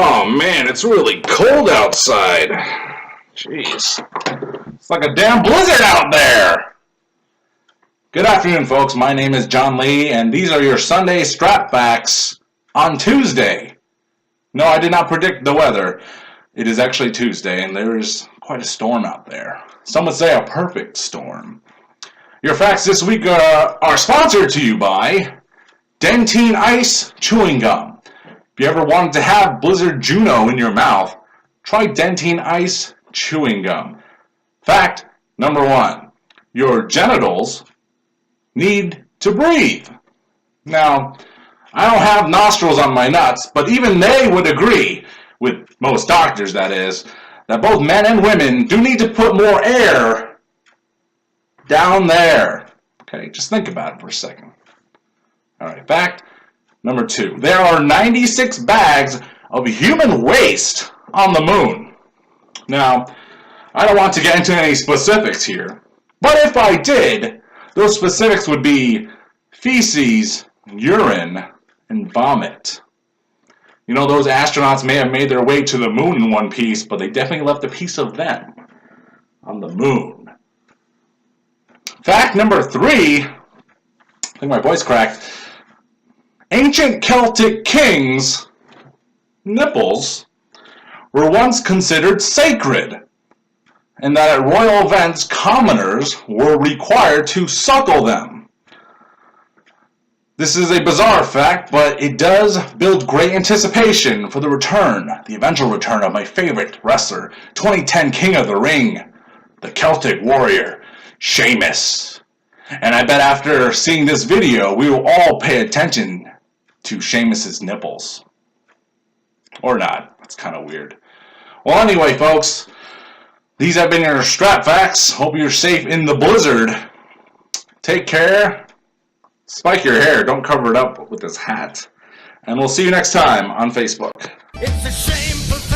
Oh man, it's really cold outside. Jeez. It's like a damn blizzard out there. Good afternoon, folks. My name is John Lee, and these are your Sunday strap facts on Tuesday. No, I did not predict the weather. It is actually Tuesday, and there is quite a storm out there. Some would say a perfect storm. Your facts this week are sponsored to you by Dentine Ice Chewing Gum. If you ever wanted to have Blizzard Juno in your mouth, try Dentine Ice Chewing Gum. Fact number 1, your genitals need to breathe. Now, I don't have nostrils on my nuts, but even they would agree, with most doctors that is, that both men and women do need to put more air down there. Okay, just think about it for a second. Alright, fact number 2. There are 96 bags of human waste on the moon. Now, I don't want to get into any specifics here, but if I did, those specifics would be feces, urine, and vomit. You know, those astronauts may have made their way to the moon in one piece, but they definitely left a piece of them on the moon. Fact number 3, I think my voice cracked. Ancient Celtic kings' nipples were once considered sacred, and that at royal events, commoners were required to suckle them. This is a bizarre fact, but it does build great anticipation for the eventual return of my favorite wrestler, 2010 King of the Ring, the Celtic warrior, Sheamus. And I bet after seeing this video, we will all pay attention to Sheamus's nipples. Or not. That's kind of weird. Well, anyway, folks, these have been your strap facts. Hope you're safe in the blizzard. Take care. Spike your hair. Don't cover it up with this hat. And we'll see you next time on Facebook. It's a shameful